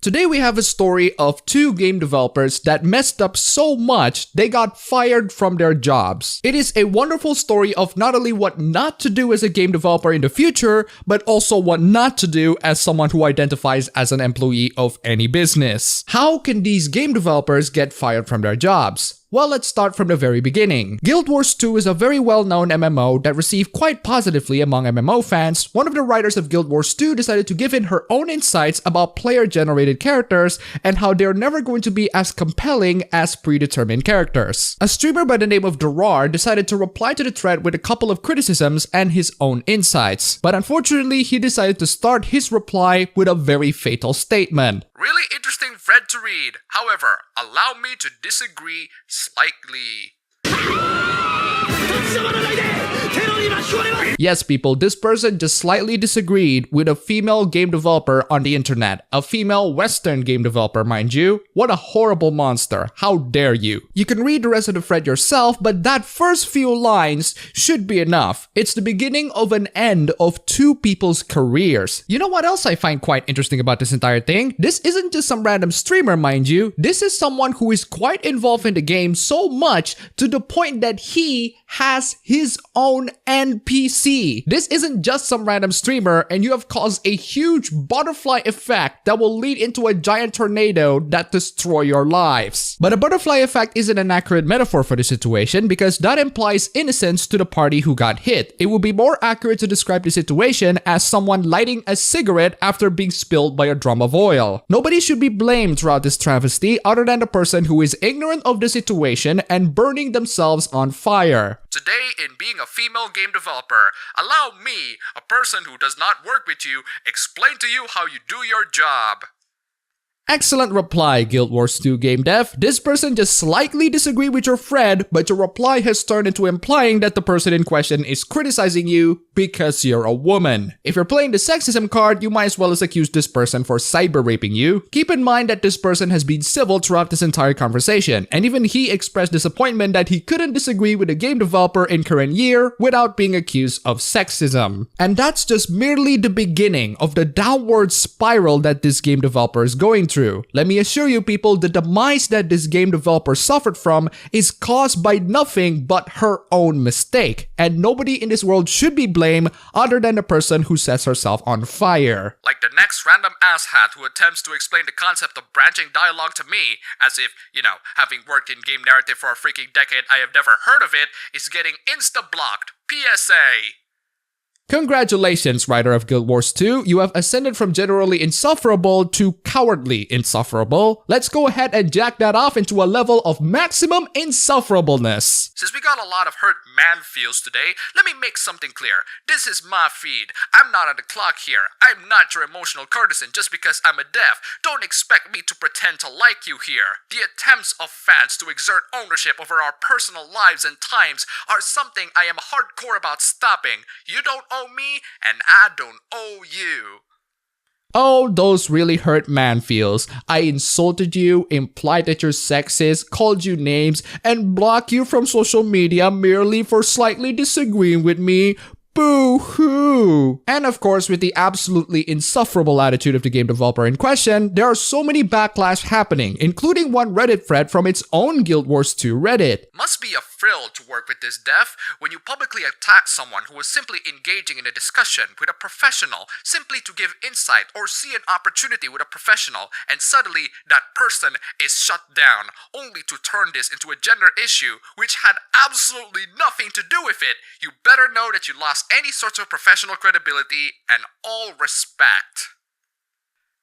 Today we have a story of two game developers that messed up so much they got fired from their jobs. It is a wonderful story of not only what not to do as a game developer in the future, but also what not to do as someone who identifies as an employee of any business. How can these game developers get fired from their jobs? Well, let's start from the very beginning. Guild Wars 2 is a very well-known MMO that received quite positively among MMO fans. One of the writers of Guild Wars 2 decided to give in her own insights about player-generated characters and how they're never going to be as compelling as predetermined characters. A streamer by the name of Durar decided to reply to the thread with a couple of criticisms and his own insights. But unfortunately, he decided to start his reply with a very fatal statement. Really interesting thread to read. However, allow me to disagree slightly. Yes, people, this person just slightly disagreed with a female game developer on the internet. A female Western game developer, mind you. What a horrible monster. How dare you? You can read the rest of the thread yourself, but that first few lines should be enough. It's the beginning of an end of two people's careers. You know what else I find quite interesting about this entire thing? This isn't just some random streamer, mind you. This is someone who is quite involved in the game so much to the point that he has his own NPC. This isn't just some random streamer, and you have caused a huge butterfly effect that will lead into a giant tornado that destroy your lives. But a butterfly effect isn't an accurate metaphor for the situation because that implies innocence to the party who got hit. It would be more accurate to describe the situation as someone lighting a cigarette after being spilled by a drum of oil. Nobody should be blamed throughout this travesty other than the person who is ignorant of the situation and burning themselves on fire. Today, in being a female game developer, allow me, a person who does not work with you, explain to you how you do your job. Excellent reply, Guild Wars 2 game dev. This person just slightly disagreed with your thread, but your reply has turned into implying that the person in question is criticizing you because you're a woman. If you're playing the sexism card, you might as well accuse this person for cyber raping you. Keep in mind that this person has been civil throughout this entire conversation, and even he expressed disappointment that he couldn't disagree with a game developer in current year without being accused of sexism. And that's just merely the beginning of the downward spiral that this game developer is going through. Let me assure you people, the demise that this game developer suffered from is caused by nothing but her own mistake, and nobody in this world should be blamed other than the person who sets herself on fire. Like the next random asshat who attempts to explain the concept of branching dialogue to me, as if, having worked in game narrative for a freaking decade, I have never heard of it, is getting insta-blocked. PSA. Congratulations, writer of Guild Wars 2, you have ascended from generally insufferable to cowardly insufferable. Let's go ahead and jack that off into a level of maximum insufferableness. Since we got a lot of hurt man feels today, let me make something clear. This is my feed. I'm not on the clock here. I'm not your emotional courtesan just because I'm a dev. Don't expect me to pretend to like you here. The attempts of fans to exert ownership over our personal lives and times are something I am hardcore about stopping. You don't owe me, and I don't owe you. Oh, those really hurt man feels. I insulted you, implied that you're sexist, called you names, and blocked you from social media merely for slightly disagreeing with me. Boo-hoo! And of course, with the absolutely insufferable attitude of the game developer in question, there are so many backlash happening, including one Reddit thread from its own Guild Wars 2 Reddit. Must be a thrill to work with this dev when you publicly attack someone who was simply engaging in a discussion with a professional simply to give insight or see an opportunity with a professional, and suddenly that person is shut down, only to turn this into a gender issue which had absolutely nothing to do with it. You better know that you lost any sort of professional credibility and all respect.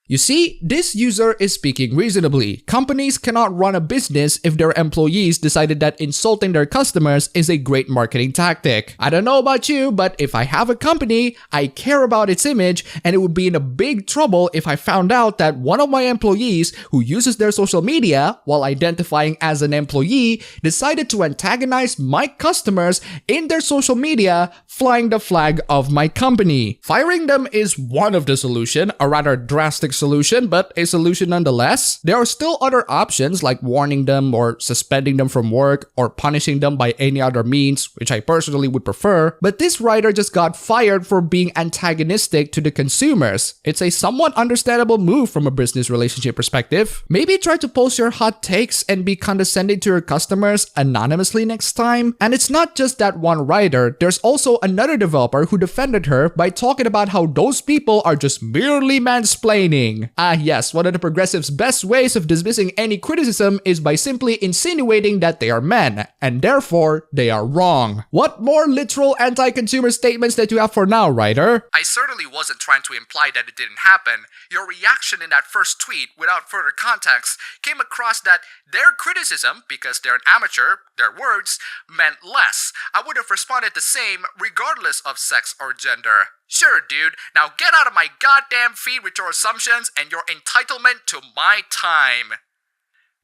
You see, this user is speaking reasonably. Companies cannot run a business if their employees decided that insulting their customers is a great marketing tactic. I don't know about you, but if I have a company, I care about its image, and it would be in a big trouble if I found out that one of my employees who uses their social media while identifying as an employee decided to antagonize my customers in their social media, flying the flag of my company. Firing them is one of the solution, a rather drastic solution, but a solution nonetheless. There are still other options like warning them or suspending them from work or punishing them by any other means, which I personally would prefer, but this writer just got fired for being antagonistic to the consumers. It's a somewhat understandable move from a business relationship perspective. Maybe try to post your hot takes and be condescending to your customers anonymously next time. And it's not just that one writer, there's also another developer who defended her by talking about how those people are just merely mansplaining. Ah yes, one of the progressives' best ways of dismissing any criticism is by simply insinuating that they are men, and therefore they are wrong. What more literal anti-consumer statements that you have for now, writer? I certainly wasn't trying to imply that it didn't happen. Your reaction in that first tweet, without further context, came across that their criticism, because they're an amateur, their words, meant less. I would have responded the same regardless of sex or gender. Sure, dude, now get out of my goddamn feed with your assumptions and your entitlement to my time.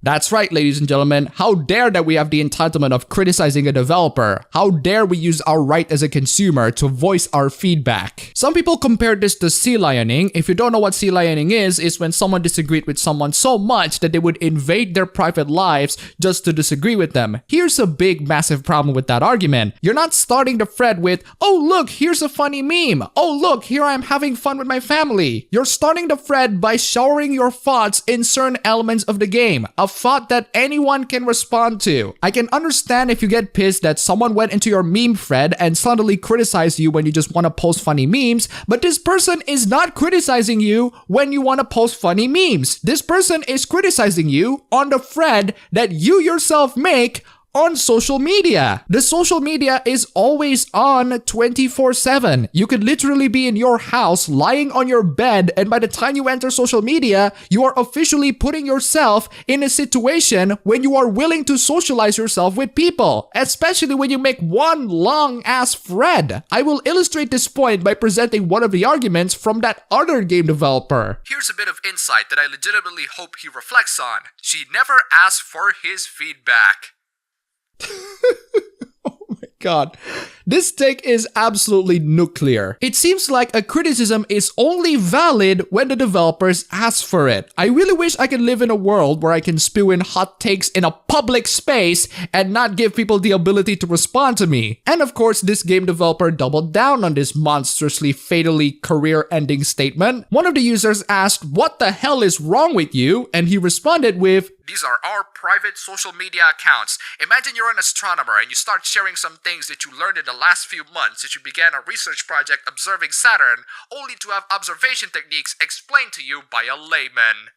That's right, ladies and gentlemen. How dare that we have the entitlement of criticizing a developer? How dare we use our right as a consumer to voice our feedback? Some people compare this to sea lioning. If you don't know what sea lioning is when someone disagreed with someone so much that they would invade their private lives just to disagree with them. Here's a big, massive problem with that argument. You're not starting the thread with, oh look, here's a funny meme. Oh look, here I'm having fun with my family. You're starting the thread by showering your thoughts in certain elements of the game. A thought that anyone can respond to. I can understand if you get pissed that someone went into your meme thread and suddenly criticized you when you just want to post funny memes, but this person is not criticizing you when you want to post funny memes. This person is criticizing you on the thread that you yourself make on social media. The social media is always on 24/7. You could literally be in your house lying on your bed, and by the time you enter social media, you are officially putting yourself in a situation when you are willing to socialize yourself with people, especially when you make one long ass thread. I will illustrate this point by presenting one of the arguments from that other game developer. Here's a bit of insight that I legitimately hope he reflects on. She never asked for his feedback. Oh my god. This take is absolutely nuclear. It seems like a criticism is only valid when the developers ask for it. I really wish I could live in a world where I can spew in hot takes in a public space and not give people the ability to respond to me. And of course, this game developer doubled down on this monstrously, fatally career-ending statement. One of the users asked, "What the hell is wrong with you?" And he responded with, "These are our private social media accounts. Imagine you're an astronomer and you start sharing some things that you learned in the last few months that you began a research project observing Saturn, only to have observation techniques explained to you by a layman."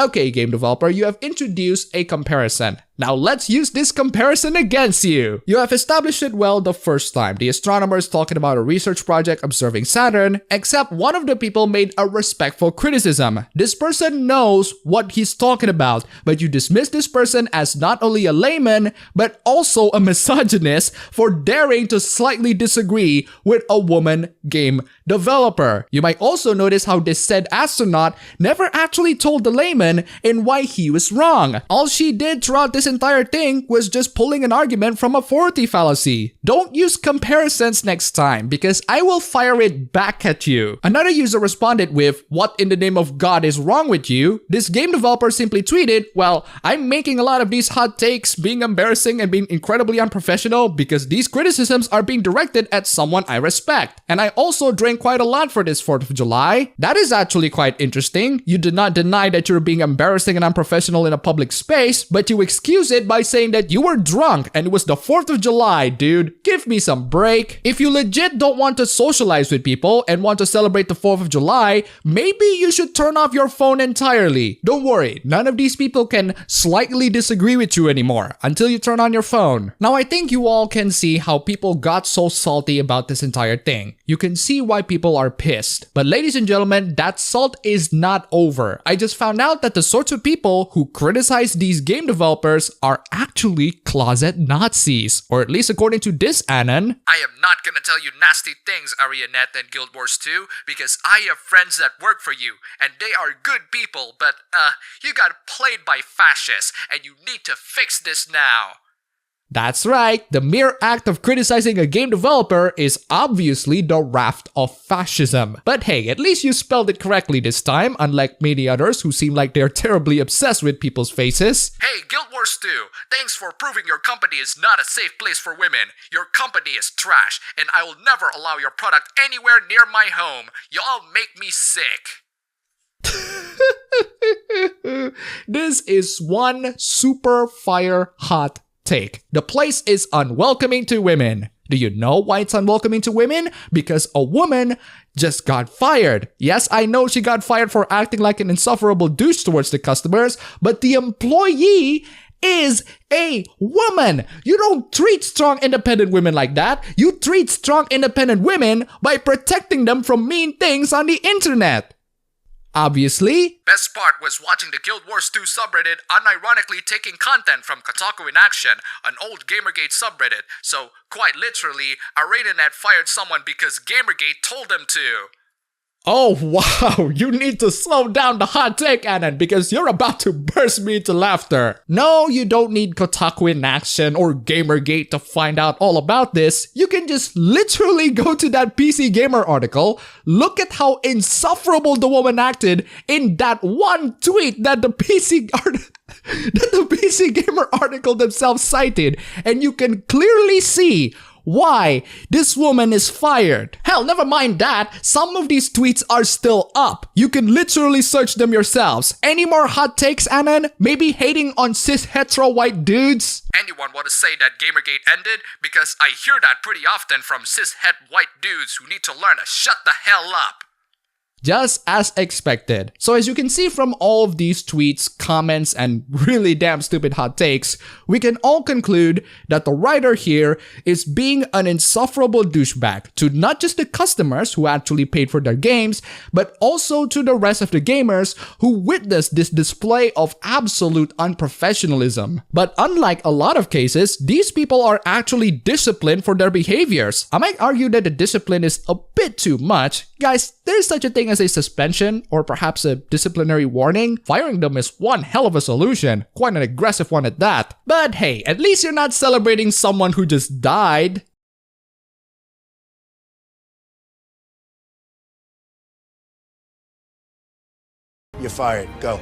Okay, game developer, you have introduced a comparison. Now let's use this comparison against you. You have established it well the first time. The astronomer is talking about a research project observing Saturn, except one of the people made a respectful criticism. This person knows what he's talking about, but you dismiss this person as not only a layman, but also a misogynist for daring to slightly disagree with a woman game developer. You might also notice how this said astronaut never actually told the layman in why he was wrong. All she did throughout this entire thing was just pulling an argument from a authority fallacy. Don't use comparisons next time, because I will fire it back at you. Another user responded with, "What in the name of God is wrong with you?" This game developer simply tweeted, "Well, I'm making a lot of these hot takes being embarrassing and being incredibly unprofessional because these criticisms are being directed at someone I respect. And I also drank quite a lot for this 4th of July. That is actually quite interesting. You did not deny that you're being embarrassing and unprofessional in a public space, but you excuse it by saying that you were drunk and it was the 4th of July, dude. Give me some break. If you legit don't want to socialize with people and want to celebrate the 4th of July, maybe you should turn off your phone entirely. Don't worry, none of these people can slightly disagree with you anymore until you turn on your phone." Now, I think you all can see how people got so salty about this entire thing. You can see why people are pissed. But ladies and gentlemen, that salt is not over. I just found out that the sorts of people who criticize these game developers are actually closet Nazis. Or at least according to this Anon. "I am not gonna tell you nasty things, Arianette and Guild Wars 2, because I have friends that work for you, and they are good people, but, you got played by fascists, and you need to fix this now." That's right, the mere act of criticizing a game developer is obviously the raft of fascism. But hey, at least you spelled it correctly this time, unlike many others who seem like they're terribly obsessed with people's faces. Hey, Guild Wars 2, thanks for proving your company is not a safe place for women. Your company is trash, and I will never allow your product anywhere near my home. Y'all make me sick. This is one super fire hot take. The place is unwelcoming to women. Do you know why it's unwelcoming to women? Because a woman just got fired. Yes, I know she got fired for acting like an insufferable douche towards the customers, but the employee is a woman. You don't treat strong independent women like that. You treat strong independent women by protecting them from mean things on the internet. Obviously. Best part was watching the Guild Wars 2 subreddit unironically taking content from Kotaku in Action, an old Gamergate subreddit. So, quite literally, ArenaNet fired someone because Gamergate told them to. Oh wow, you need to slow down the hot take, Anan, because you're about to burst me into laughter. No, you don't need Kotaku in Action or Gamergate to find out all about this. You can just literally go to that PC Gamer article, look at how insufferable the woman acted in that one tweet that the PC Gamer article themselves cited, and you can clearly see why this woman is fired. Hell, never mind that. Some of these tweets are still up. You can literally search them yourselves. Any more hot takes, Anan? Maybe hating on cis hetero white dudes? Anyone want to say that Gamergate ended? Because I hear that pretty often from cis het white dudes who need to learn to shut the hell up. Just as expected. So as you can see from all of these tweets, comments, and really damn stupid hot takes, we can all conclude that the writer here is being an insufferable douchebag to not just the customers who actually paid for their games, but also to the rest of the gamers who witnessed this display of absolute unprofessionalism. But unlike a lot of cases, these people are actually disciplined for their behaviors. I might argue that the discipline is a bit too much. Guys, there's such a thing as a suspension or perhaps a disciplinary warning. Firing them is one hell of a solution, quite an aggressive one at that. But hey, at least you're not celebrating someone who just died. You're fired. Go.